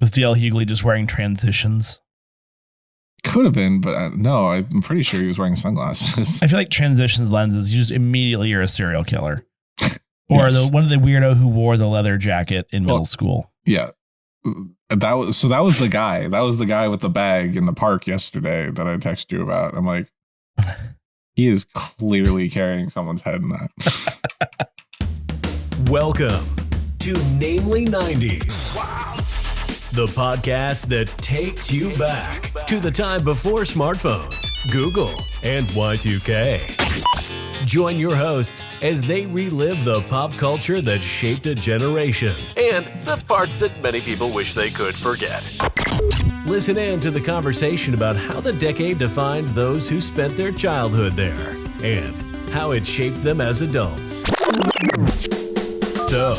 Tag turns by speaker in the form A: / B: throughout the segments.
A: Was D.L. Hughley just wearing transitions?
B: Could have been, but no, I'm pretty sure he was wearing sunglasses.
A: I feel like transitions lenses, you just immediately you're a serial killer. Or yes. One of the weirdo who wore the leather jacket in middle school.
B: Yeah. That was the guy. That was the guy with the bag in the park yesterday that I texted you about. I'm like, he is clearly carrying someone's head in that.
C: Welcome to Namely 90s. Wow. The podcast that takes you back to the time before smartphones, Google, and Y2K. Join your hosts as they relive the pop culture that shaped a generation and the parts that many people wish they could forget. Listen in to the conversation about how the decade defined those who spent their childhood there and how it shaped them as adults. So,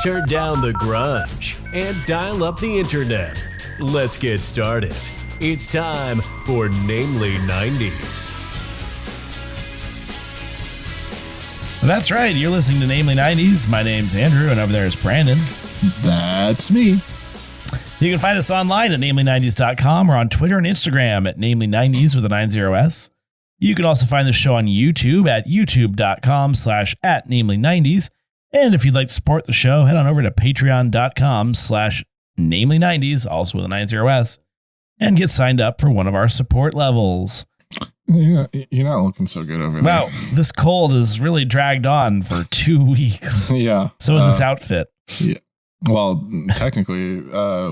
C: turn down the grunge and dial up the internet. Let's get started. It's time for Namely 90s.
A: That's right. You're listening to Namely 90s. My name's Andrew, and over there is Brandon.
B: That's me.
A: You can find us online at namely90s.com or on Twitter and Instagram at namely90s with a 90s. You can also find the show on YouTube at youtube.com/@namely90s. And if you'd like to support the show, head on over to patreon.com/namely90s, also with a 90s, and get signed up for one of our support levels.
B: Yeah, you're not looking so good over there.
A: Wow, this cold has really dragged on for 2 weeks.
B: Yeah.
A: So is this outfit.
B: Yeah. Well, technically,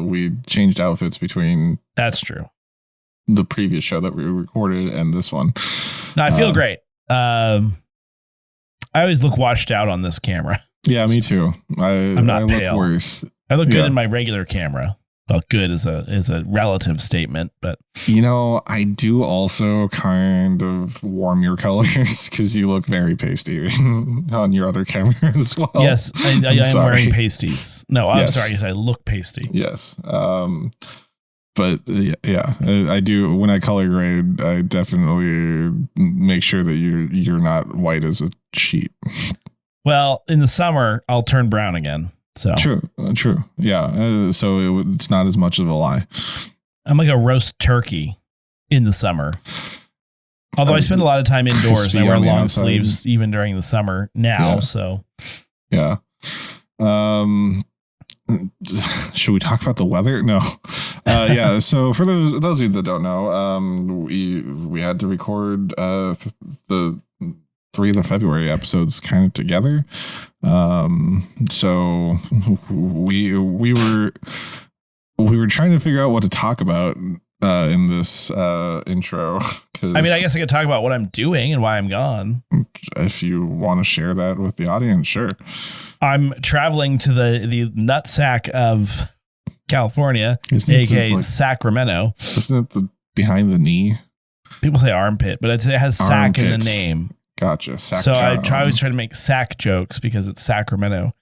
B: we changed outfits between...
A: That's true.
B: ...the previous show that we recorded and this one.
A: No, I feel great. I always look washed out on this camera.
B: Yeah, me too.
A: I'm not pale.
B: Look worse.
A: I look good in my regular camera. Well, good is a relative statement, but
B: I do also kind of warm your colors because you look very pasty on your other camera as well.
A: Yes, I am wearing pasties. No, I'm sorry. I look pasty.
B: Yes. But yeah, I do. When I color grade, I definitely make sure that you're not white as a sheet.
A: Well, in the summer, I'll turn brown again. So
B: true. Yeah. So it's not as much of a lie.
A: I'm like a roast turkey in the summer. Although I spend a lot of time indoors and I wear long sleeves even during the summer now. Yeah. So
B: yeah. Should we talk about the weather? No. Yeah. So for those of you that don't know, we had to record the 3 of the February episodes kind of together. So we were trying to figure out what to talk about in this intro.
A: I mean, I guess I could talk about what I'm doing and why I'm gone.
B: If you want to share that with the audience, sure. I'm
A: traveling to the nutsack of California, aka Sacramento.
B: Isn't it the behind the knee?
A: People say armpit, but it has sack in the name.
B: Gotcha.
A: So I always try to make sack jokes because it's Sacramento.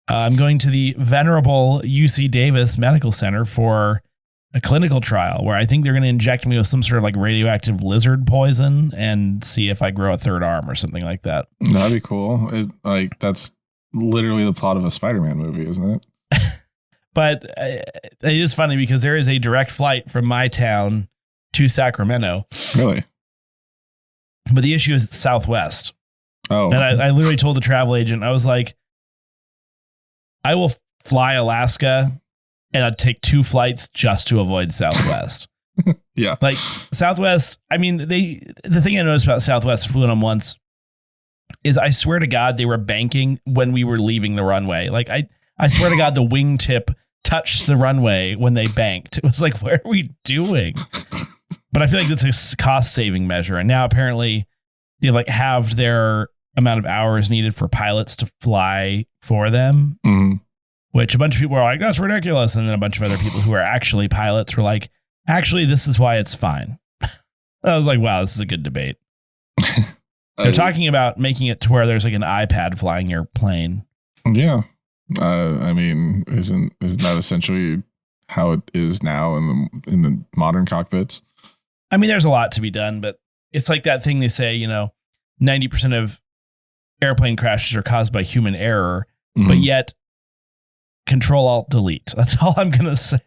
A: I'm going to the venerable UC Davis Medical Center for a clinical trial where I think they're going to inject me with some sort of like radioactive lizard poison and see if I grow a third arm or something like that.
B: That'd be cool. That's literally the plot of a Spider-Man movie, isn't it?
A: But it is funny because there is a direct flight from my town to Sacramento.
B: Really?
A: But the issue is the Southwest.
B: Oh.
A: And I literally told the travel agent, I was like, I will fly Alaska and I'd take 2 flights just to avoid Southwest.
B: Yeah.
A: Like Southwest, I mean, the thing I noticed about Southwest, I flew on them once, is I swear to God, they were banking when we were leaving the runway. Like I swear to God, the wingtip touched the runway when they banked. It was like, what are we doing? But I feel like that's a cost-saving measure. And now apparently they've like halved their amount of hours needed for pilots to fly for them, which a bunch of people are like, that's ridiculous. And then a bunch of other people who are actually pilots were like, actually, this is why it's fine. I was like, wow, this is a good debate. They're talking about making it to where there's like an iPad flying your plane.
B: Yeah. I mean, isn't that essentially how it is now in the modern cockpits?
A: I mean, there's a lot to be done, but it's like that thing they say, 90% of airplane crashes are caused by human error, but yet Control Alt Delete. That's all I'm gonna say.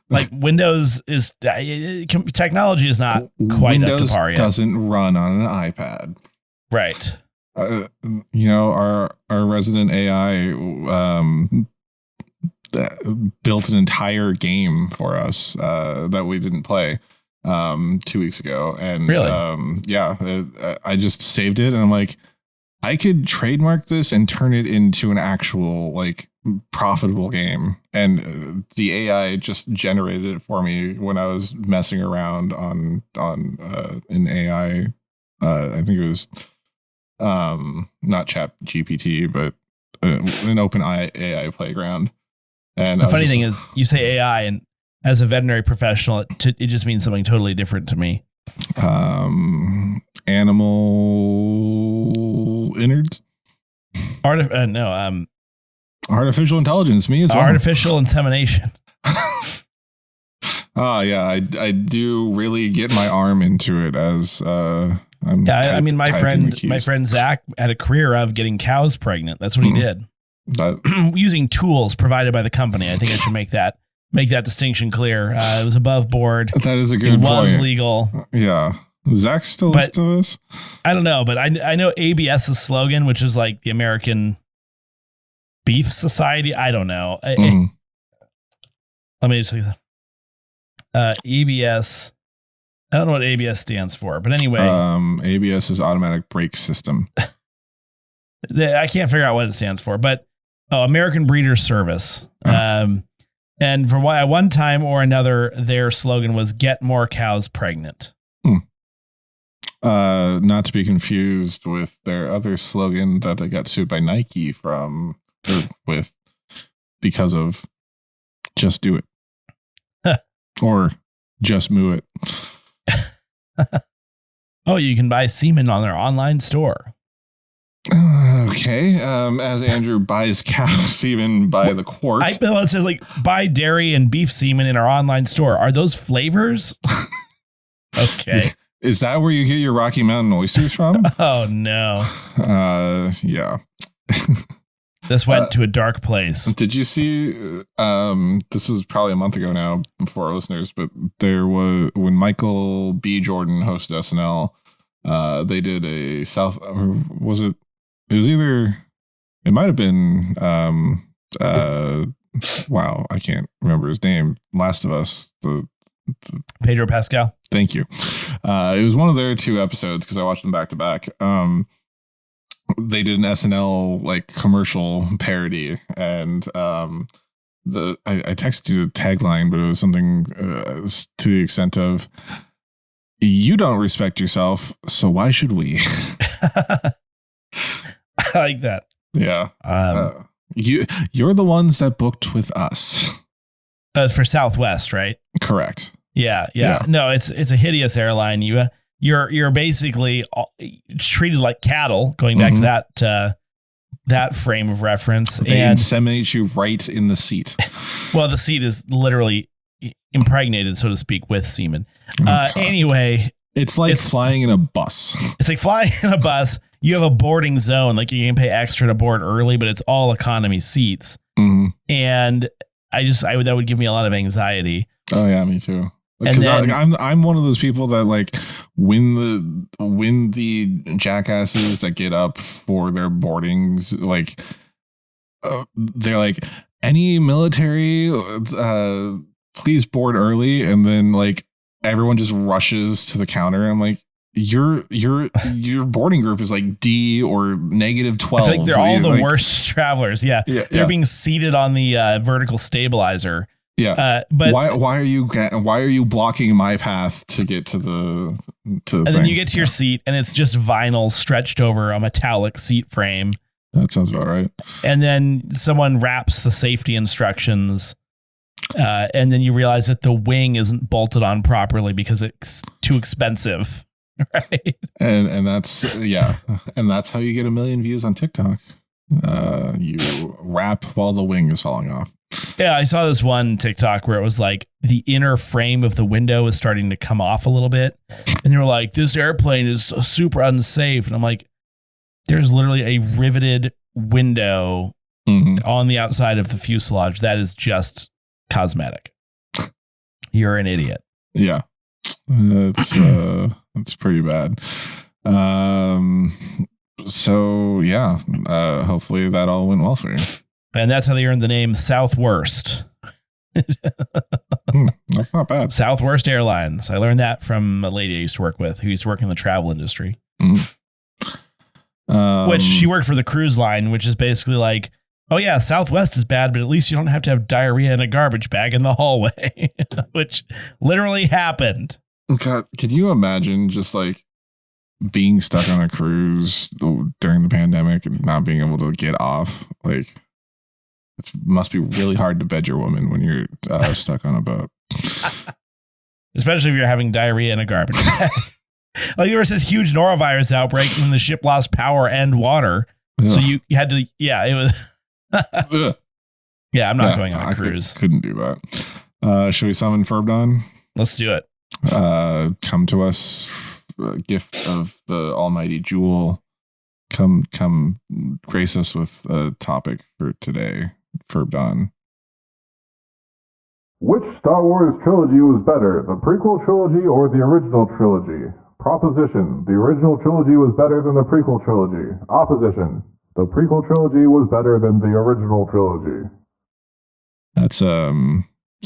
A: Like Windows is technology is not quite
B: Windows
A: up to par yet.
B: Doesn't run on an iPad.
A: Right.
B: Our resident AI built an entire game for us that we didn't play 2 weeks ago, and
A: really?
B: I just saved it, and I'm like, I could trademark this and turn it into an actual like profitable game, and the AI just generated it for me when I was messing around on an AI. I think it was not Chat GPT, but an open AI playground. And
A: the funny thing is, you say AI, and as a veterinary professional, it just means something totally different to me.
B: Animal innards. Artificial intelligence. Me as well.
A: Artificial insemination.
B: Yeah, I do really get my arm into it as
A: I mean, my friend Zach had a career of getting cows pregnant. That's what he did. Using tools provided by the company. I think I should make that distinction clear. It was above board.
B: That is a good point.
A: It was legal.
B: Yeah. Zach still listens to this?
A: I don't know, but I know ABS's slogan, which is like the American Beef Society. I don't know. Let me just say that. ABS. I don't know what ABS stands for, but anyway.
B: ABS is automatic brake system.
A: I can't figure out what it stands for, but American Breeders Service. And for one time or another, their slogan was "Get more cows pregnant."
B: Not to be confused with their other slogan that they got sued by Nike because of "Just do it" or "Just moo it."
A: Oh, you can buy semen on their online store.
B: Okay. As Andrew buys cow semen by the quart.
A: It says like buy dairy and beef semen in our online store. Are those flavors? Okay.
B: Is that where you get your Rocky Mountain oysters from?
A: Oh no.
B: Yeah.
A: This went to a dark place.
B: Did you see? This was probably a month ago now for our listeners, but there was when Michael B. Jordan hosted SNL. They did a South. Or was it? It was either. It might have been. Wow, I can't remember his name. Last of Us.
A: Pedro Pascal.
B: Thank you. It was one of their two episodes because I watched them back to back. They did an SNL like commercial parody, and I texted you the tagline, but it was something to the extent of, "You don't respect yourself, so why should we?"
A: I like that.
B: Yeah. You're the ones that booked with us.
A: For Southwest, right?
B: Correct.
A: Yeah. No, it's a hideous airline. You're basically treated like cattle, going back to that frame of reference.
B: They inseminate you right in the seat.
A: Well, the seat is literally impregnated, so to speak, with semen. Anyway,
B: it's like flying in a bus.
A: It's like flying in a bus. You have a boarding zone, like you can pay extra to board early, but it's all economy seats. And that would give me a lot of anxiety.
B: Oh yeah, me too. Because I'm one of those people that like when the jackasses that get up for their boardings, like they're like, any military, please board early, and then like everyone just rushes to the counter. I'm like, your boarding group is like D or -12.
A: I think they're all the worst travelers. Yeah. They're being seated on the vertical stabilizer.
B: Yeah, but why are you blocking my path to get to the
A: and
B: thing?
A: Then you get to your seat, and it's just vinyl stretched over a metallic seat frame.
B: That sounds about right.
A: And then someone wraps the safety instructions, and then you realize that the wing isn't bolted on properly because it's too expensive, right?
B: And that's and that's how you get 1 million views on TikTok. You wrap while the wing is falling off.
A: Yeah, I saw this one TikTok where it was like the inner frame of the window is starting to come off a little bit. And they were like, this airplane is super unsafe. And I'm like, there's literally a riveted window on the outside of the fuselage, that is just cosmetic. You're an idiot.
B: Yeah. It's pretty bad. So yeah, hopefully that all went well for you.
A: And that's how they earned the name Southworst.
B: That's not bad.
A: Southworst Airlines. I learned that from a lady I used to work with who used to work in the travel industry. Which she worked for the cruise line, which is basically like, oh yeah, Southwest is bad, but at least you don't have to have diarrhea in a garbage bag in the hallway, which literally happened.
B: God, can you imagine just like being stuck on a cruise during the pandemic and not being able to get off? Like, it must be really hard to bed your woman when you're stuck on a boat.
A: Especially if you're having diarrhea in a garbage bag. Like there was this huge norovirus outbreak and the ship lost power and water. Ugh. So you had to, it was. Yeah, I'm not going on a cruise.
B: Couldn't do that. Should we summon Ferbdon?
A: Let's do it.
B: Come to us, gift of the almighty jewel. Come grace us with a topic for today. Ferbdon.
D: Which Star Wars trilogy was better, the prequel trilogy or the original trilogy? Proposition: the original trilogy was better than the prequel trilogy. Opposition: the prequel trilogy was better than the original trilogy.
B: That's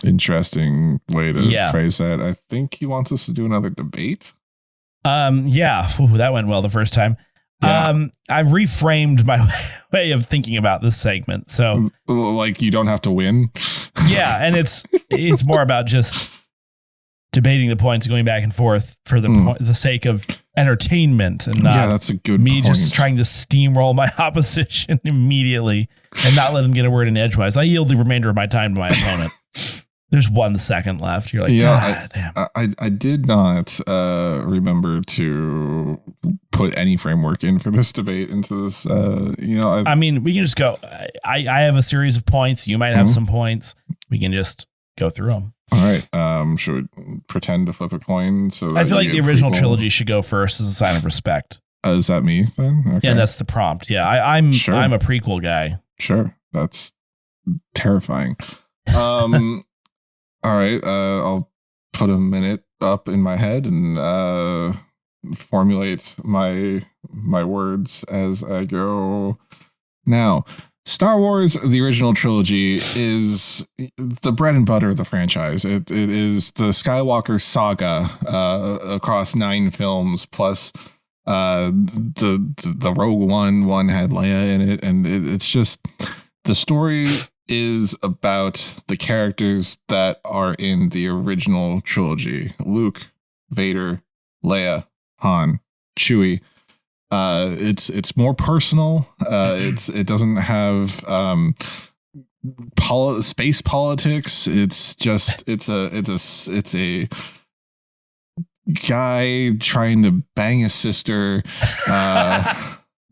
B: interesting way to phrase that. I think he wants us to do another debate.
A: Yeah. Ooh, that went well the first time. Yeah. I've reframed my way of thinking about this segment. So
B: like you don't have to win.
A: Yeah. And it's more about just debating the points, going back and forth for the sake of entertainment and not
B: that's a good
A: me
B: point.
A: Just trying to steamroll my opposition immediately and not let them get a word in edgewise. I yield the remainder of my time to my opponent. There's 1 second left. You're like, God damn.
B: I did not remember to put any framework in for this debate into this. I mean,
A: we can just go. I have a series of points. You might have some points. We can just go through them.
B: All right. Should we pretend to flip a coin? So
A: I feel like the original trilogy should go first as a sign of respect.
B: Is that me then? Okay.
A: Yeah, that's the prompt. Yeah, I'm a prequel guy.
B: Sure, that's terrifying. All right, I'll put a minute up in my head and formulate my words as I go. Now, Star Wars, the original trilogy, is the bread and butter of the franchise. It is the Skywalker saga across 9 films, plus the Rogue One had Leia in it, and it's just the story is about the characters that are in the original trilogy: Luke, Vader, Leia, Han, Chewie. It's more personal. It doesn't have space politics. It's just it's a guy trying to bang his sister.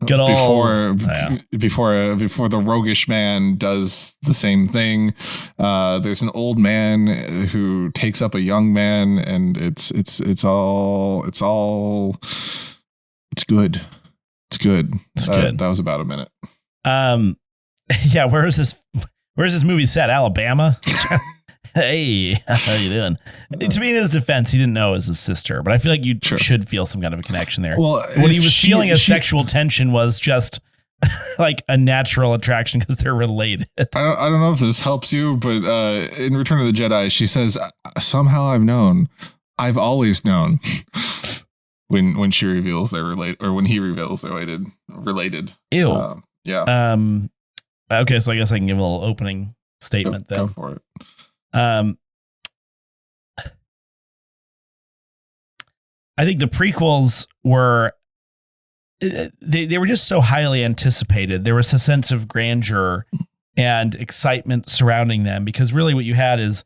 B: Before the roguish man does the same thing. There's an old man who takes up a young man, and it's good. It's good. That was about a minute.
A: Yeah. Where is this movie set? Alabama. Hey, how you doing? To me, in his defense, he didn't know it was his sister, but I feel like you should feel some kind of a connection there. Well, what he was feeling as sexual tension was just like a natural attraction because they're related.
B: I don't know if this helps you, but in Return of the Jedi, she says, "Somehow I've always known." when she reveals they're related, or when he reveals they're related.
A: Ew.
B: Yeah.
A: Okay, so I guess I can give a little opening statement then.
B: Go for it.
A: I think the prequels were they were just so highly anticipated. There was a sense of grandeur and excitement surrounding them because really what you had is,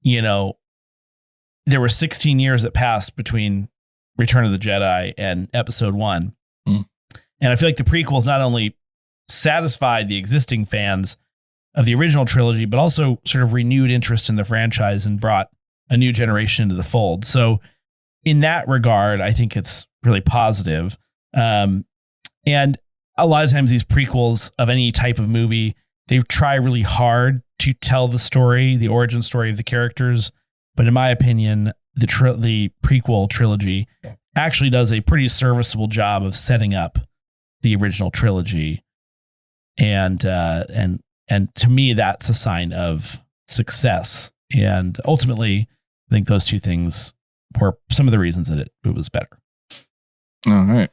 A: there were 16 years that passed between Return of the Jedi and Episode 1. And I feel like the prequels not only satisfied the existing fans of the original trilogy, but also sort of renewed interest in the franchise and brought a new generation into the fold. So in that regard, I think it's really positive. And a lot of times these prequels of any type of movie they try really hard to tell the story, the origin story of the characters. But in my opinion, the prequel trilogy actually does a pretty serviceable job of setting up the original trilogy. And to me, that's a sign of success. And ultimately, I think those two things were some of the reasons that it was better.
B: All right.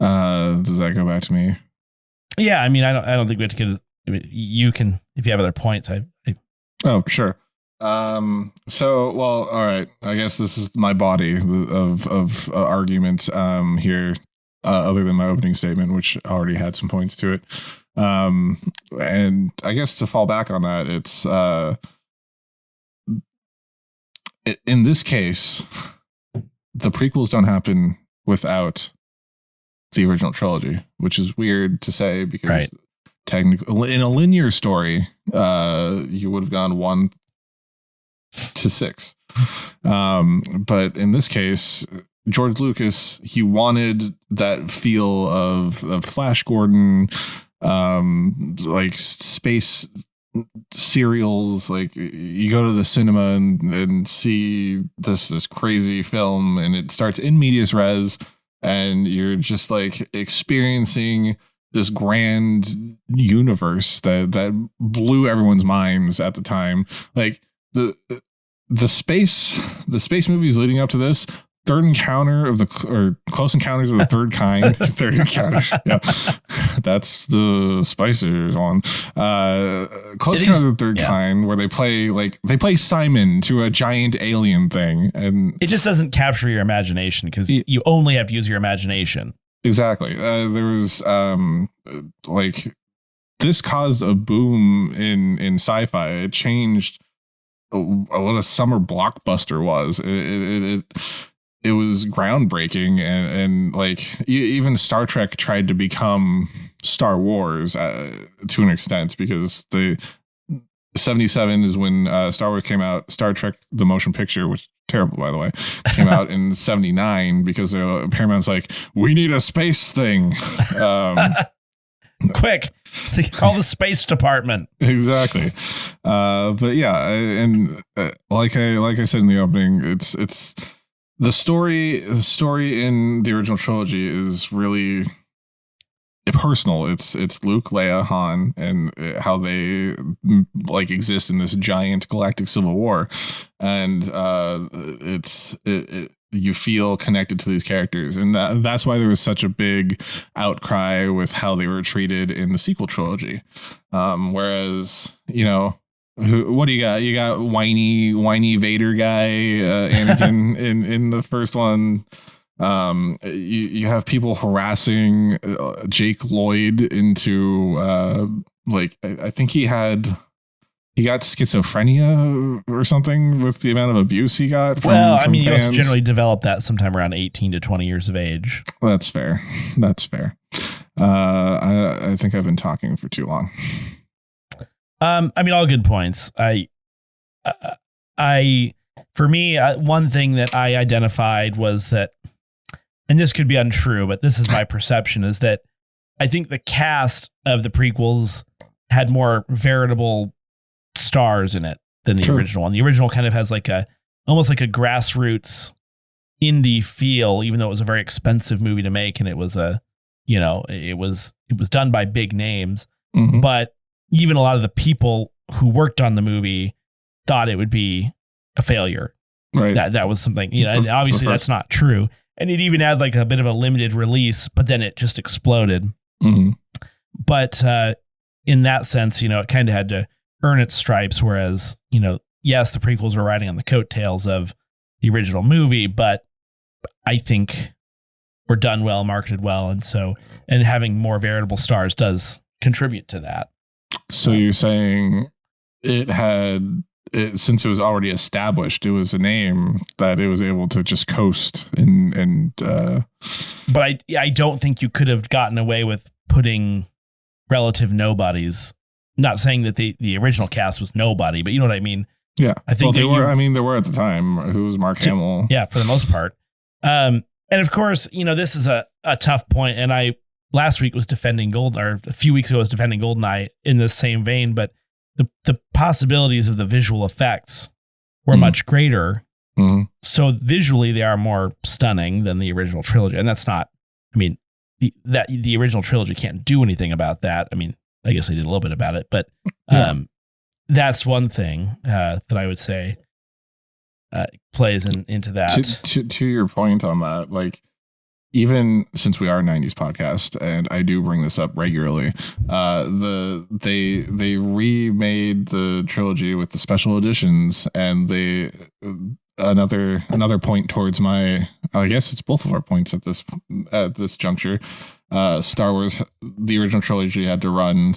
B: Does that go back to me?
A: Yeah, I mean, I don't think we have to get. I mean, you can, if you have other points.
B: Oh, sure. So, well, all right. I guess this is my body of arguments here, other than my opening statement, which already had some points to it. And I guess to fall back on that, it's in this case, the prequels don't happen without the original trilogy, which is weird to say because technically in a linear story, you would have gone 1 to 6. But in this case, George Lucas, he wanted that feel of Flash Gordon, like space serials. Like you go to the cinema and see this crazy film, and it starts in medias res, and you're just like experiencing this grand universe that blew everyone's minds at the time. Like the space movies leading up to this, Close Encounters of the Third Kind. Third Encounter. Yeah. That's the spicier one. Close Encounters of the Third Kind, where they play Simon to a giant alien thing, and
A: it just doesn't capture your imagination because you only have to use your imagination. Exactly.
B: There was this caused a boom in sci-fi. It changed what a summer blockbuster was. It was groundbreaking, and like even Star Trek tried to become Star Wars to an extent, because the 77 is when Star Wars came out. Star Trek the motion picture, which terrible by the way, came out in 79 because Paramount's like, we need a space thing.
A: Quick, call the space department.
B: Exactly. But yeah, and like I said in the opening, it's the story in the original trilogy is really personal. It's Luke, Leia, Han, and how they like exist in this giant galactic civil war, and you feel connected to these characters, and that's why there was such a big outcry with how they were treated in the sequel trilogy. Whereas, what do you got? You got whiny Vader guy, Anakin in the first one. You have people harassing Jake Lloyd into I think he got schizophrenia or something with the amount of abuse he got from fans.
A: You also generally develop that sometime around 18 to 20 years of age.
B: That's fair. I think I've been talking for too long.
A: All good points. For me, one thing that I identified was that, and this could be untrue, but this is my perception, is that I think the cast of the prequels had more veritable stars in it than the original one. The original kind of has almost like a grassroots indie feel, even though it was a very expensive movie to make, and it was it was done by big names. Mm-hmm. But even a lot of the people who worked on the movie thought it would be a failure.
B: Right.
A: That was something, and obviously that's not true. And it even had like a bit of a limited release, but then it just exploded. Mm-hmm. But in that sense, it kind of had to earn its stripes. Whereas, yes, the prequels were riding on the coattails of the original movie, but I think were done well, marketed well. And having more veritable stars does contribute to that.
B: So you're saying since it was already established, it was a name that it was able to just coast
A: but I don't think you could have gotten away with putting relative nobodies. Not saying that the original cast was nobody, but you know what I mean?
B: Yeah. I think they were. There were at the time. Who was Mark Hamill?
A: Yeah, for the most part. And of course, this is a tough point, and I last week was defending Golden, or a few weeks ago was defending GoldenEye in the same vein, but the possibilities of the visual effects were much greater.
B: Mm-hmm.
A: So visually they are more stunning than the original trilogy. And that's not, I mean, the original trilogy can't do anything about that. I mean, I guess they did a little bit about it, but that's one thing that I would say plays into that.
B: To your point on that, like, even since we are a 90s podcast, and I do bring this up regularly, they remade the trilogy with the special editions, and they another point towards my, I guess it's both of our points at this juncture. Star Wars, the original trilogy had to run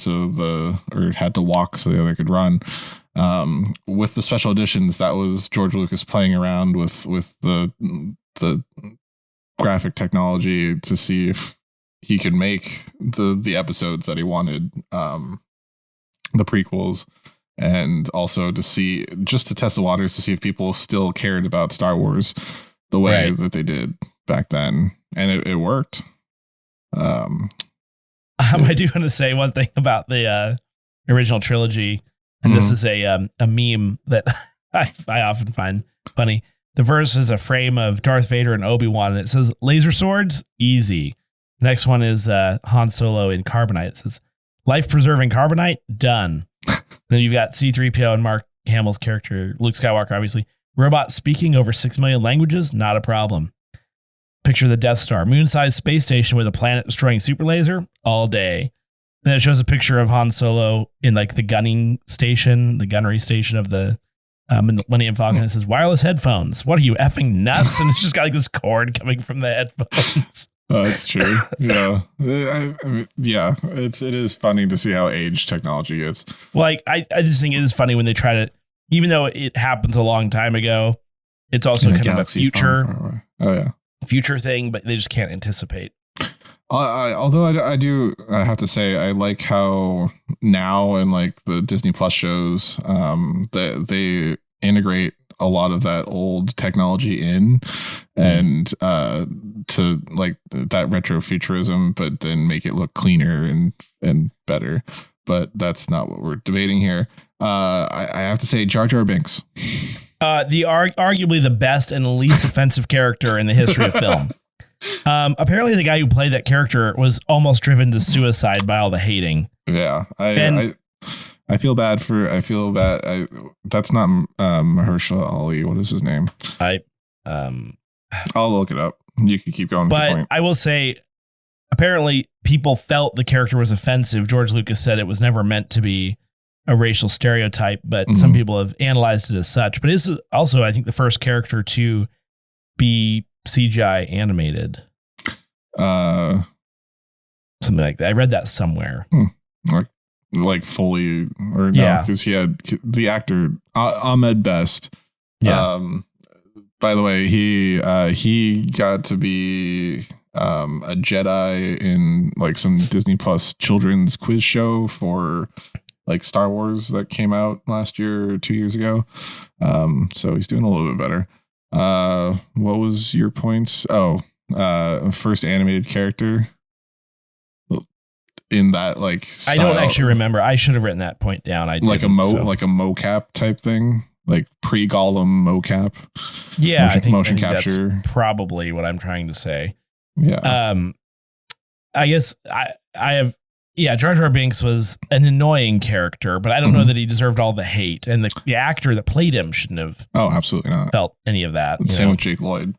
B: had to walk so the other could run. With the special editions, that was George Lucas playing around with the graphic technology to see if he could make the episodes that he wanted, the prequels, and also to test the waters to see if people still cared about Star Wars the way that they did back then, and it worked.
A: I do want to say one thing about the original trilogy, and this is a meme that I often find funny. The verse is a frame of Darth Vader and Obi-Wan, and it says, "Laser swords? Easy." The next one is Han Solo in carbonite. It says, "Life-preserving carbonite? Done." Then you've got C-3PO and Mark Hamill's character, Luke Skywalker, obviously. Robot speaking over 6 million languages? Not a problem. Picture the Death Star, moon-sized space station with a planet-destroying super laser? All day. Then it shows a picture of Han Solo in like the gunnery station of the Millennium Falcon. It says, "Wireless headphones. What are you, effing nuts?" And it's just got like this cord coming from the headphones.
B: That's true. Yeah. It is funny to see how aged technology is.
A: Like, I just think it is funny when they try to, even though it happens a long time ago, it's also kind of a future thing, but they just can't anticipate.
B: Although I have to say, I like how now in like the Disney Plus shows, that they integrate a lot of that old technology in, and to like that retrofuturism, but then make it look cleaner and better. But that's not what we're debating here. I have to say, Jar Jar Binks.
A: Arguably the best and least offensive character in the history of film. Apparently the guy who played that character was almost driven to suicide by all the hating.
B: Yeah. I feel bad. That's not Mahershala Ali. What is his name? I'll look it up. You can keep going.
A: But I will say, apparently people felt the character was offensive. George Lucas said it was never meant to be a racial stereotype, but some people have analyzed it as such. But it's also, I think, the first character to be CGI animated. Something like that. I read that somewhere.
B: Like fully, or no, because he had the actor Ahmed Best.
A: Yeah.
B: By the way, he got to be a Jedi in like some Disney Plus children's quiz show for like Star Wars that came out last year or 2 years ago. So he's doing a little bit better. What was your points? First animated character in that like style.
A: I don't actually remember. I should have written that point down.
B: Like a mocap type thing, like pre-Gollum mocap.
A: Yeah, I think
B: motion capture.
A: That's probably what I'm trying to say.
B: Yeah.
A: I guess I have. Yeah, Jar Jar Binks was an annoying character, but I don't know that he deserved all the hate, and the actor that played him shouldn't have.
B: Oh, absolutely not.
A: Felt any of that.
B: Same with Jake Lloyd.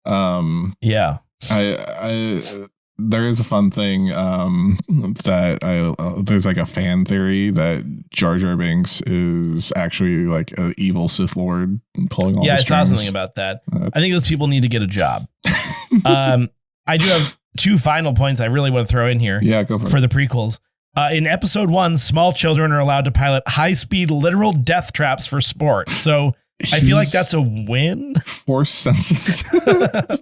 A: Yeah.
B: There is a fun thing that there's like a fan theory that Jar Jar Binks is actually like an evil Sith Lord pulling all the strings.
A: I saw something about that. I think those people need to get a job. I do have two final points I really want to throw in here.
B: Yeah, go for
A: the prequels. In episode 1, small children are allowed to pilot high-speed literal death traps for sport. So I feel like that's a win.
B: Force sensitive.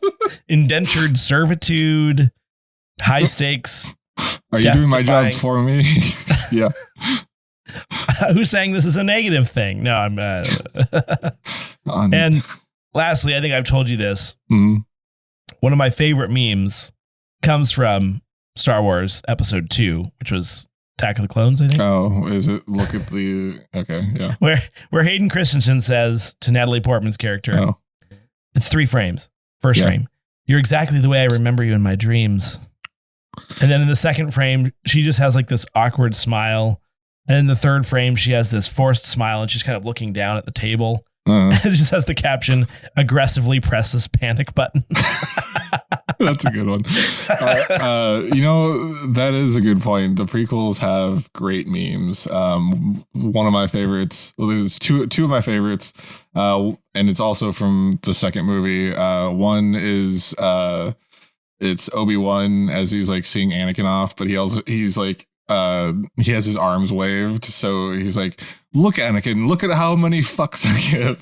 A: Indentured servitude. High stakes.
B: Are you doing my job for me? Yeah.
A: Who's saying this is a negative thing? No, I'm. And lastly, I think I've told you this.
B: Mm-hmm.
A: One of my favorite memes comes from Star Wars Episode 2, which was Attack of the Clones, I think.
B: Oh, is it? Look at the... Okay, yeah.
A: Where Hayden Christensen says to Natalie Portman's character, it's 3 frames. First frame, you're exactly the way I remember you in my dreams. And then in the second frame, she just has like this awkward smile. And in the third frame, she has this forced smile and she's kind of looking down at the table. And it just has the caption, aggressively press this panic button.
B: That's a good one. That is a good point. The prequels have great memes. One of my favorites, well, there's two of my favorites, and it's also from the second movie. One is it's Obi-Wan as he's like seeing Anakin off, but he's like he has his arms waved, so he's like, look, Anakin, look at how many fucks I give.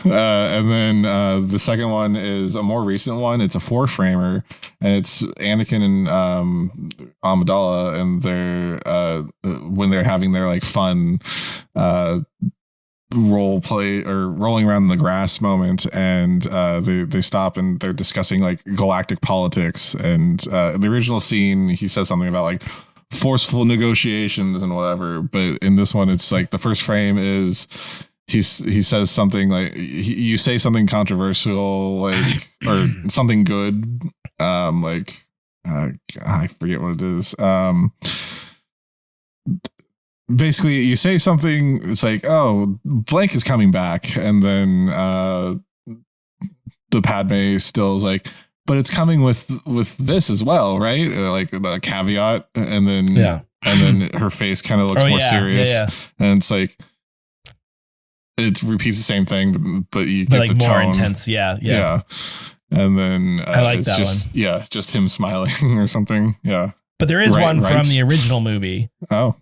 B: And then the second one is a more recent one. It's a 4-framer, and it's Anakin and Amidala, and they're when they're having their like fun role play or rolling around in the grass moment, and they stop and they're discussing like galactic politics, and the original scene he says something about like forceful negotiations and whatever, but in this one it's like the first frame is he says something like you say something controversial like or something good, like I forget what it is, basically you say something, it's like, oh, blank is coming back, and then the Padme still is like, but it's coming with this as well, right? Like the caveat, and then her face kind of looks more serious, and it's like it repeats the same thing, but you get
A: like
B: the
A: more
B: tone.
A: intense, yeah.
B: And then
A: I like
B: it's
A: that
B: just,
A: one.
B: Yeah, just him smiling or something. Yeah,
A: but there is one from the original movie.
B: Oh.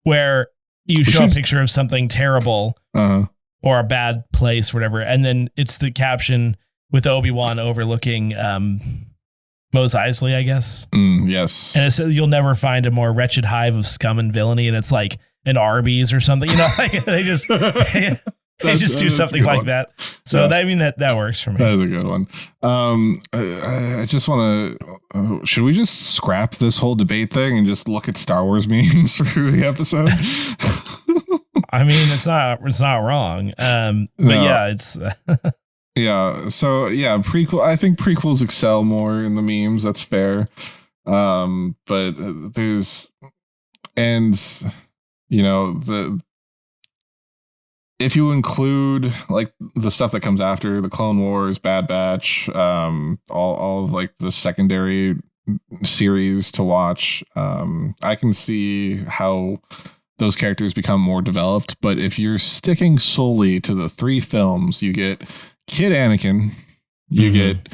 A: Where you show a picture of something terrible or a bad place, whatever, and then it's the caption with Obi-Wan overlooking Mos Eisley, I guess.
B: Yes.
A: And it says, you'll never find a more wretched hive of scum and villainy, and it's like an Arby's or something. You know, like they just do something like that. So that works for me.
B: That is a good one. I just want to. Should we just scrap this whole debate thing and just look at Star Wars memes through the episode?
A: I mean, it's not wrong. But yeah, it's.
B: Yeah. So yeah, I think prequels excel more in the memes. That's fair. But there's, and if you include like the stuff that comes after the Clone Wars, Bad Batch, all of like the secondary series to watch, I can see how those characters become more developed. But if you're sticking solely to the 3 films, you get Kid Anakin, you get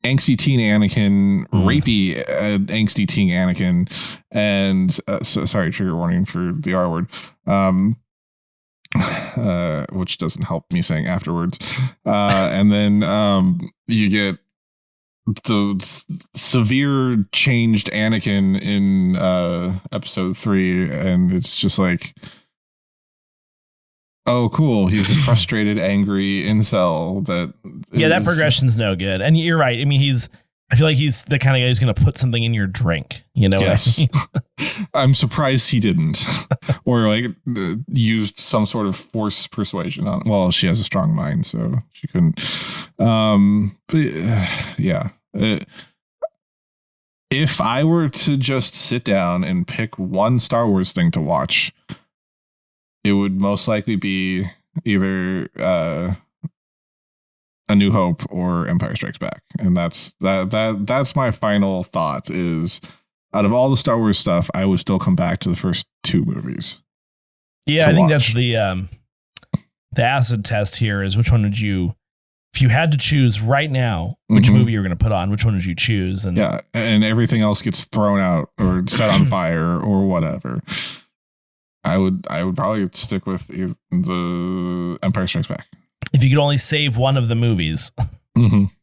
B: angsty teen Anakin, rapey angsty teen Anakin, and sorry, trigger warning for the R word. Which doesn't help me saying afterwards. And then you get the severe changed Anakin in episode 3, and it's just like, oh, cool. He's a frustrated, angry incel. That
A: progression's no good. And you're right. I mean, I feel like he's the kind of guy who's going to put something in your drink. You know
B: yes.
A: what I mean?
B: I'm surprised he didn't. Or like used some sort of force persuasion on. Well, she has a strong mind, so she couldn't. But yeah. If I were to just sit down and pick one Star Wars thing to watch, it would most likely be either A New Hope or Empire Strikes Back. And that's my final thought is, out of all the Star Wars stuff, I would still come back to the first 2 movies.
A: Yeah, I think that's the acid test here is which one would you, if you had to choose right now, which movie you're going to put on, which one would you choose? And
B: yeah, and everything else gets thrown out or set on fire or whatever. I would probably stick with the Empire Strikes Back.
A: If you could only save one of the movies,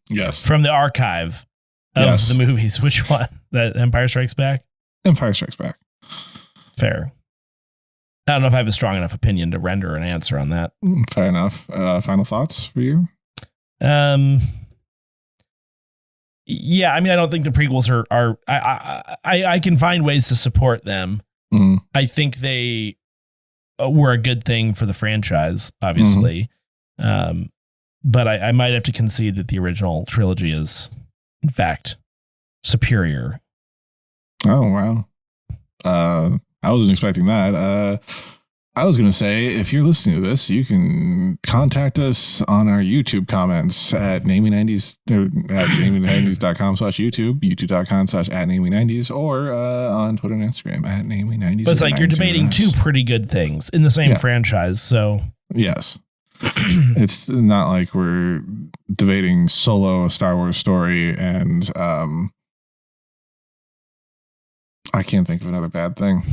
B: yes,
A: from the archive of the movies, which one? The Empire Strikes Back?
B: Empire Strikes Back.
A: Fair. I don't know if I have a strong enough opinion to render an answer on that.
B: Fair enough. Final thoughts for you?
A: Yeah, I mean, I don't think the prequels are. I can find ways to support them.
B: Mm.
A: I think they were a good thing for the franchise, obviously. But I might have to concede that the original trilogy is, in fact, superior.
B: Oh, wow. I wasn't expecting that. I was going to say, if you're listening to this, you can contact us on our YouTube comments at namely90s, at namely90s.com/YouTube, youtube.com/@namely90s, or on Twitter and Instagram at namely90s.
A: But it's like you're debating two pretty good things in the same franchise, so...
B: Yes. It's not like we're debating Solo, a Star Wars story, and I can't think of another bad thing.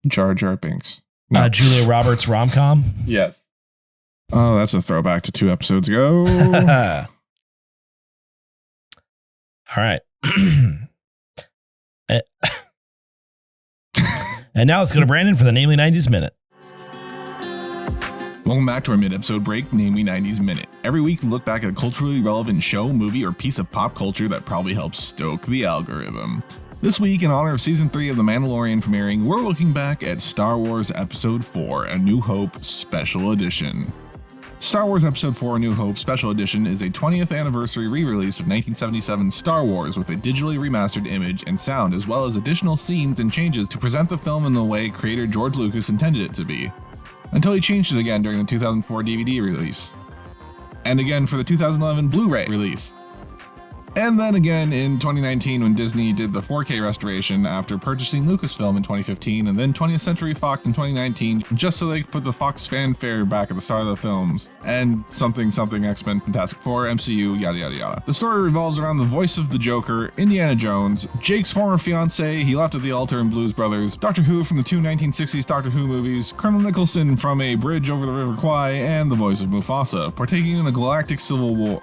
B: Jar Jar Binks. No.
A: Julia Roberts rom-com?
B: Yes. Oh, that's a throwback to 2 episodes ago.
A: All right. And now let's go to Brandon for the Namely 90s Minute.
B: Welcome back to our mid-episode break, Namely 90s Minute. Every week, we look back at a culturally relevant show, movie, or piece of pop culture that probably helps stoke the algorithm. This week, in honor of Season 3 of The Mandalorian premiering, we're looking back at Star Wars Episode 4, A New Hope Special Edition. Star Wars Episode 4, A New Hope Special Edition is a 20th anniversary re-release of 1977's Star Wars with a digitally remastered image and sound, as well as additional scenes and changes to present the film in the way creator George Lucas intended it to be, until he changed it again during the 2004 DVD release, and again for the 2011 Blu-ray release. And then again in 2019 when Disney did the 4K restoration after purchasing Lucasfilm in 2015 and then 20th Century Fox in 2019 just so they could put the Fox fanfare back at the start of the films and something X-Men Fantastic Four, MCU, yada yada yada. The story revolves around the voice of the Joker, Indiana Jones, Jake's former fiancée he left at the altar in Blues Brothers, Doctor Who from the 2 1960s Doctor Who movies, Colonel Nicholson from A Bridge Over the River Kwai, and the voice of Mufasa, partaking in a galactic civil war.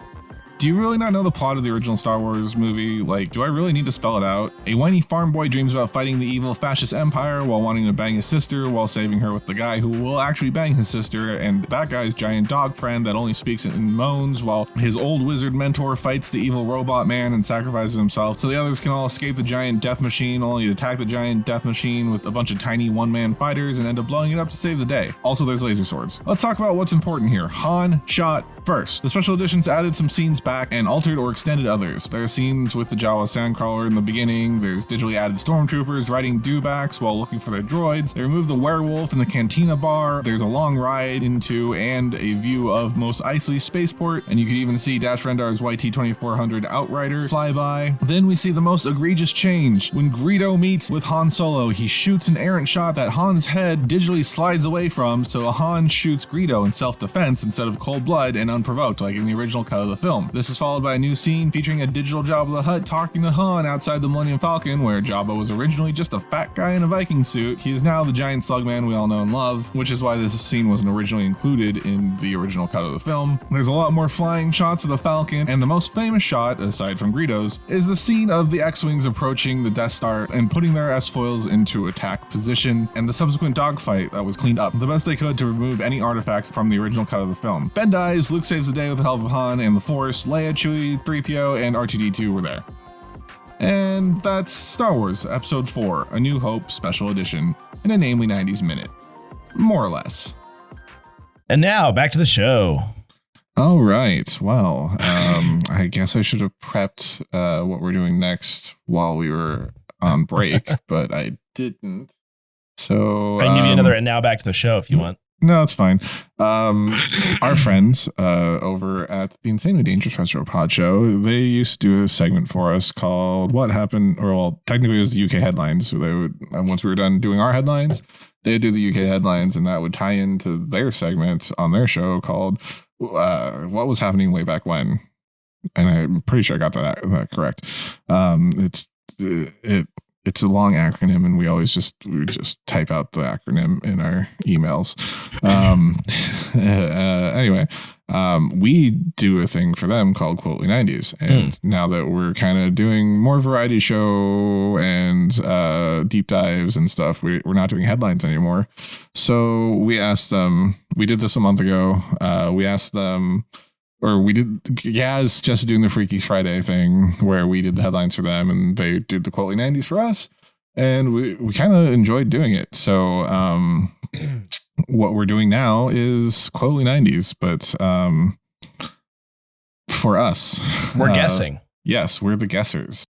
B: Do you really not know the plot of the original Star Wars movie? Like, do I really need to spell it out? A whiny farm boy dreams about fighting the evil fascist empire while wanting to bang his sister while saving her with the guy who will actually bang his sister, and that guy's giant dog friend that only speaks in moans while his old wizard mentor fights the evil robot man and sacrifices himself so the others can all escape the giant death machine, only to attack the giant death machine with a bunch of tiny one-man fighters and end up blowing it up to save the day. Also, there's laser swords. Let's talk about what's important here. Han shot first. The special editions added some scenes back and altered or extended others. There are scenes with the Jawa sandcrawler in the beginning. There's digitally added stormtroopers riding dewbacks while looking for their droids. They removed the werewolf in the cantina bar. There's a long ride into and a view of Mos Eisley spaceport, and you can even see Dash Rendar's YT-2400 Outrider fly by. Then we see the most egregious change. When Greedo meets with Han Solo, he shoots an errant shot that Han's head digitally slides away from, so Han shoots Greedo in self-defense instead of cold blood and unprovoked like in the original cut of the film. This is followed by a new scene featuring a digital Jabba the Hutt talking to Han outside the Millennium Falcon, where Jabba was originally just a fat guy in a Viking suit. He is now the giant slugman we all know and love, which is why this scene wasn't originally included in the original cut of the film. There's a lot more flying shots of the Falcon, and the most famous shot, aside from Greedo's, is the scene of the X-Wings approaching the Death Star and putting their S-foils into attack position, and the subsequent dogfight that was cleaned up the best they could to remove any artifacts from the original cut of the film. Ben dies, Luke saves the day with the help of Han and the Force, Leia, Chewie, 3PO, and R2-D2 were there. And that's Star Wars Episode 4, A New Hope Special Edition, in a Namely 90s Minute. More or less.
A: And now, back to the show.
B: All right. Well, I guess I should have prepped what we're doing next while we were on break, but I didn't. So
A: I can give you another and now back to the show if you want.
B: No, it's fine. Our friends over at the Insanely Dangerous Retro Podshow, they used to do a segment for us called What Happened, or well, technically it was the UK headlines. So they would, once we were done doing our headlines, they'd do the UK headlines, and that would tie into their segment on their show called What Was Happening Way Back When. And I'm pretty sure I got that correct. It's a long acronym, and we just type out the acronym in our emails. Anyway, we do a thing for them called Quotely 90s. And now that we're kind of doing more variety show and deep dives and stuff, we're not doing headlines anymore. So we asked them, we did this a month ago. We asked them, or we did. Gaz suggested doing the Freaky Friday thing where we did the headlines for them, and they did the Quality 90s for us, and we kind of enjoyed doing it. So what we're doing now is Quality 90s, but for us,
A: We're guessing.
B: Yes, we're the guessers.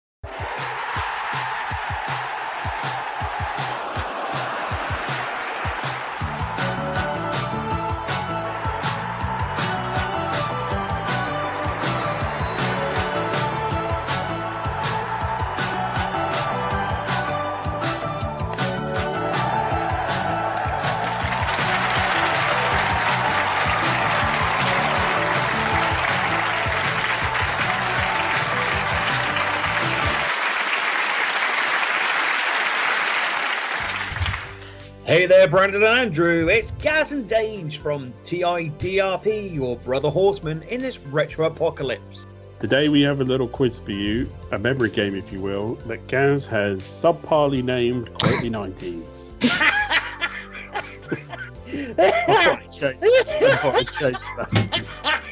E: Hey there, Brandon and Andrew. It's Gaz and Dange from TIDRP, your brother horseman in this retro apocalypse.
F: Today we have a little quiz for you, a memory game if you will, that Gaz has subparly named Quality 90s.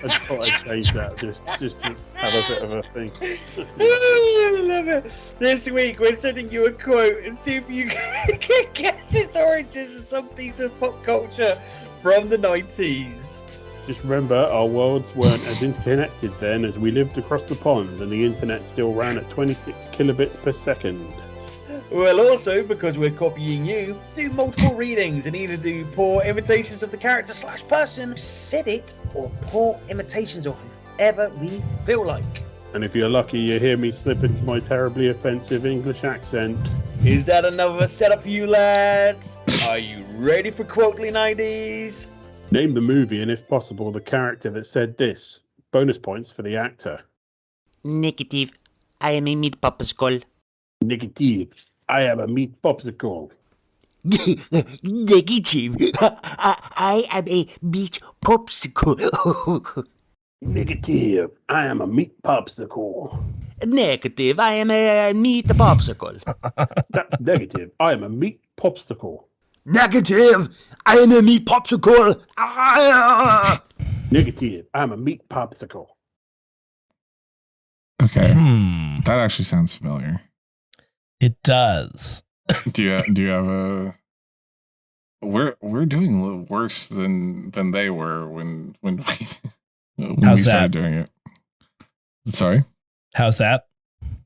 F: I thought I'd change that just to have a bit of a thing.
E: I love it. This week we're sending you a quote and see if you can guess its origins of some piece of pop culture from the 90s.
F: Just remember, our worlds weren't as interconnected then as we lived across the pond, and the internet still ran at 26 kilobits per second.
E: Well, also, because we're copying you, do multiple readings and either do poor imitations of the character / person who said it, or poor imitations of whoever we feel like.
F: And if you're lucky, you hear me slip into my terribly offensive English accent.
E: Is that another setup for you, lads? Are you ready for Quotely 90s?
F: Name the movie and, if possible, the character that said this. Bonus points for the actor.
G: Negative. I am a meat popsicle.
F: Negative. I am a meat popsicle.
G: Negative. I am a meat popsicle.
F: Negative. I am a meat popsicle.
G: Negative. I am a meat popsicle.
F: That's negative. I am a meat popsicle.
G: Negative. I am a meat popsicle. Ah!
F: Negative. I'm a meat popsicle.
B: Okay, that actually sounds familiar.
A: It does.
B: Do you have a? We're doing a little worse than they were when we started doing it. Sorry.
A: How's that?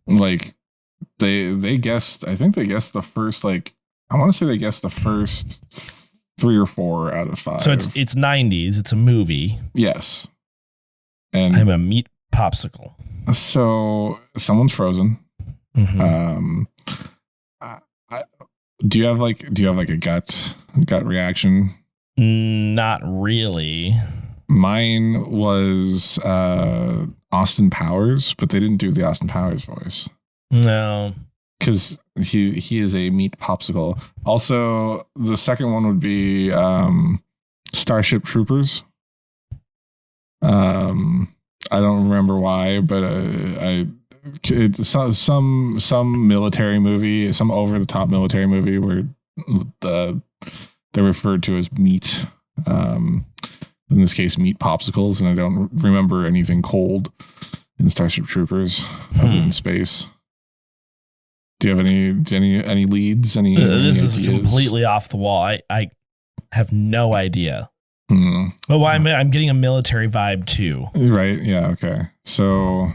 B: Like they guessed. I think they guessed the first. Like I want to say they guessed the first 3 or 4 out of 5.
A: So it's 90s. It's a movie.
B: Yes. And
A: I'm a meat popsicle.
B: So someone's frozen.
A: Mm-hmm.
B: Do you have like a gut reaction?
A: Not really.
B: Mine was Austin Powers, but they didn't do the Austin Powers voice.
A: No,
B: because he is a meat popsicle. Also, the second one would be Starship Troopers. I don't remember why, but it's some military movie, some over the top military movie where they're referred to as meat. In this case, meat popsicles, and I don't remember anything cold in Starship Troopers other than space. Do you have any leads?
A: This is completely off the wall. I have no idea. Well, I'm getting a military vibe too.
B: Right? Yeah. Okay. So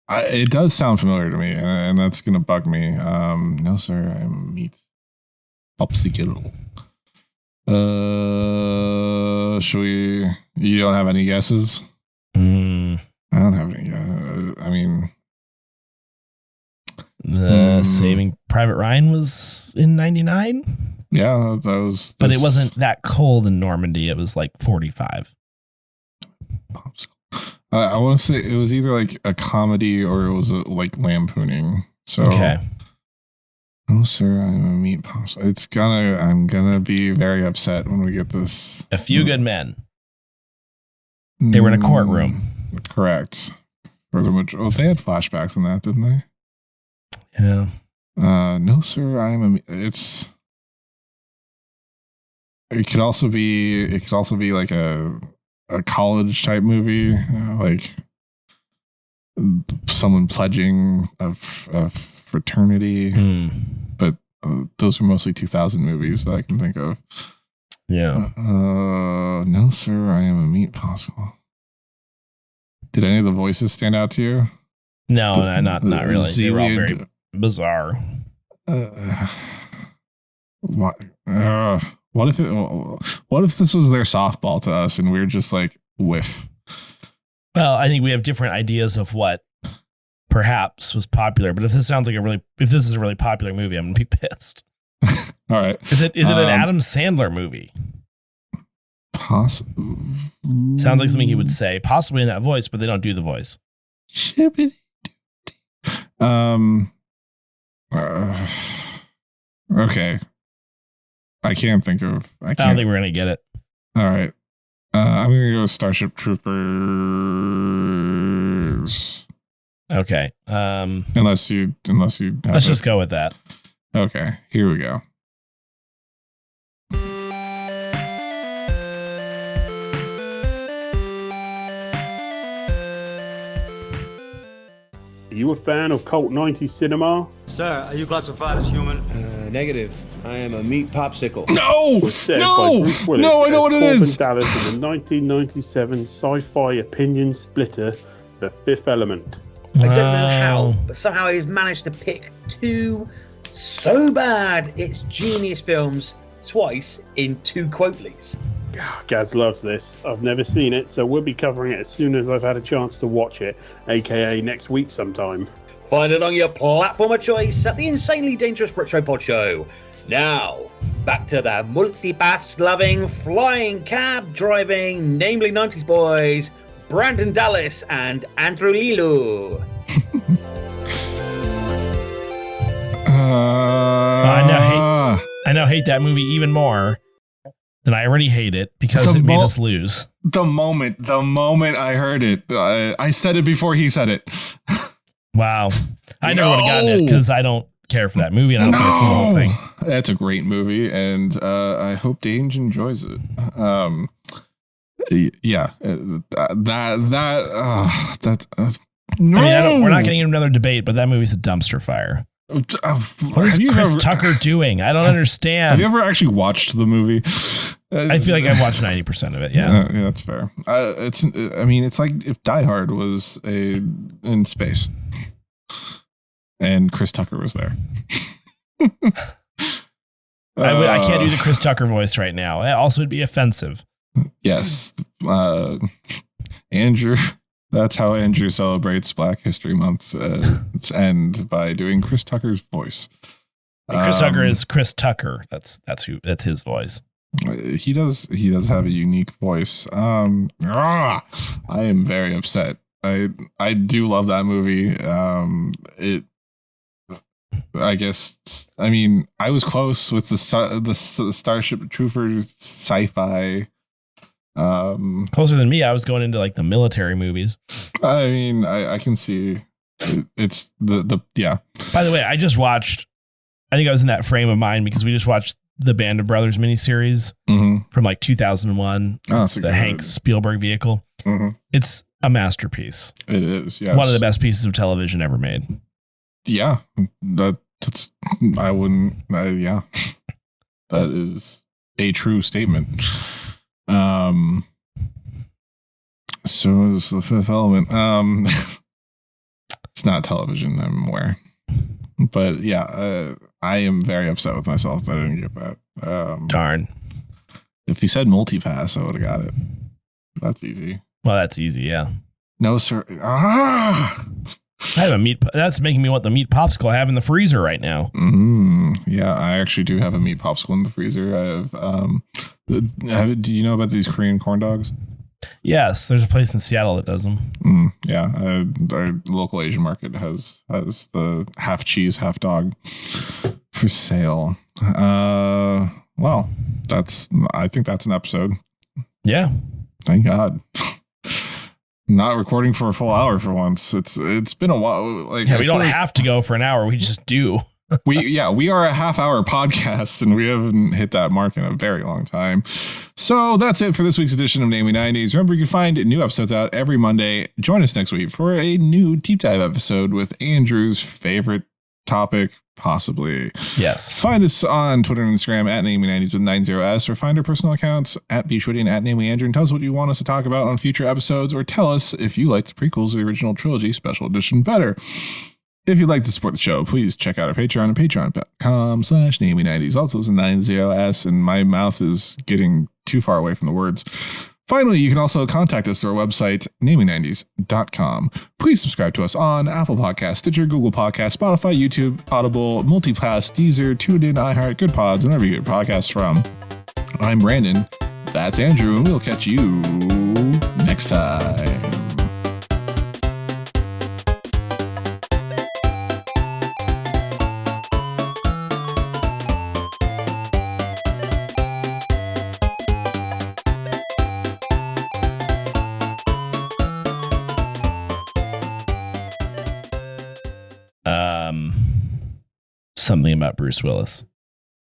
B: it does sound familiar to me, and that's gonna bug me. No, sir, I'm a meat popsicle. Should we? You don't have any guesses?
A: I
B: don't have any. I mean,
A: Saving Private Ryan was in 99.
B: Yeah, that was.
A: But it wasn't that cold in Normandy. It was like 45.
B: I want to say it was either like a comedy or it was like lampooning. So.
A: Okay.
B: Oh, sir, I'm a meat popsicle. I'm gonna be very upset when we get this.
A: A Few Good Men. They were in a courtroom.
B: Correct. They had flashbacks in that, didn't they?
A: Yeah.
B: No, sir, it could also be like a a college type movie, like someone pledging of fraternity. But those are mostly 2000 movies that I can think of.
A: Yeah.
B: No, sir, I am a meat popsicle. Did any of the voices stand out to you?
A: No, not really. They were all very bizarre.
B: What if this was their softball to us and we're just like whiff?
A: Well, I think we have different ideas of what perhaps was popular, but if this is a really popular movie, I'm gonna be pissed.
B: All right.
A: Is it an Adam Sandler movie?
B: Possible.
A: Sounds like something he would say, possibly in that voice, but they don't do the voice.
B: Okay. I can't think of.
A: I don't think we're gonna get it.
B: All right. I'm gonna go with Starship Troopers.
A: Okay.
B: Unless you.
A: Let's just go with that.
B: Okay. Here we go.
F: Are you a fan of cult 90s cinema?
H: Sir, are you classified as human?
I: Negative. I am a meat popsicle.
B: No!
F: Was said by Bruce Willis
B: No, I know what it
F: Corbin
B: is.
F: Dallas in the 1997 sci-fi opinion splitter, The Fifth Element.
E: I don't know how, but somehow he's managed to pick two so bad it's genius films twice in two quotelies.
F: Gaz loves this. I've never seen it, so we'll be covering it as soon as I've had a chance to watch it, aka next week sometime.
E: Find it on your platform of choice at the Insanely Dangerous Retro Pod Show. Now, back to the multipass loving, flying cab driving, namely 90s boys, Brandon Dallas and Andrew Lilu.
A: I now hate that movie even more than I already hate it because it made us lose.
B: The moment I heard it, I said it before he said it.
A: Wow. I never would have gotten it because I don't care for that movie and I don't care for the whole thing.
B: That's a great movie, and I hope Dange enjoys it. Yeah, no.
A: I mean, we're not getting into another debate, but that movie's a dumpster fire. What is Chris Tucker doing? I don't understand.
B: Have you ever actually watched the movie?
A: I feel like I've watched 90% of it. Yeah,
B: yeah, that's fair. It's like if Die Hard was in space, and Chris Tucker was there.
A: I can't do the Chris Tucker voice right now. Also, it'd be offensive.
B: Yes, Andrew. That's how Andrew celebrates Black History Month. It's end by doing Chris Tucker's voice.
A: And Chris Tucker is Chris Tucker. That's his voice.
B: He does have a unique voice. I am very upset. I do love that movie. I guess, I mean, I was close with the Starship Troopers sci-fi.
A: Closer than me. I was going into like the military movies.
B: I mean, I can see it's the yeah.
A: By the way, I think I was in that frame of mind because we just watched the Band of Brothers miniseries from like 2001. It's the Hank Spielberg vehicle. It's a masterpiece.
B: It is, yes.
A: One of the best pieces of television ever made. Yeah,
B: that's I wouldn't. Yeah, that is a true statement. So is The Fifth Element. It's not television, I'm aware, but yeah, I am very upset with myself that I didn't get that.
A: Darn.
B: If he said multipass, I would have got it. That's easy.
A: Well, that's easy. Yeah.
B: No, sir.
A: I have a meat. That's making me want the meat popsicle I have in the freezer right now.
B: Yeah, I actually do have a meat popsicle in the freezer. I have. Do you know about these Korean corn dogs?
A: Yes, there's a place in Seattle that does them.
B: Yeah, our local Asian market has the half cheese, half dog for sale. Well, I think that's an episode.
A: Yeah.
B: Thank God. Not recording for a full hour for once. It's been a while. Like
A: we don't have to go for an hour. We just do.
B: We are a half-hour podcast, and we haven't hit that mark in a very long time. So that's it for this week's edition of Namely 90s. Remember, you can find new episodes out every Monday. Join us next week for a new deep dive episode with Andrew's favorite topic, possibly.
A: Yes.
B: Find us on Twitter and Instagram at Namely90s with 90s, or find our personal accounts at bshwitty and at NamelyAndrew, and tell us what you want us to talk about on future episodes, or tell us if you liked the prequels of the original trilogy special edition better. If you'd like to support the show, please check out our Patreon at patreon.com/Namely90s. Also, it's a 90s, and my mouth is getting too far away from the words. Finally, you can also contact us through our website, namely90s.com. Please subscribe to us on Apple Podcasts, Stitcher, Google Podcasts, Spotify, YouTube, Audible, Multipass, Deezer, TuneIn, iHeart, Good Pods, wherever you get podcasts from. I'm Brandon. That's Andrew, and we'll catch you next time.
A: Something about Bruce Willis.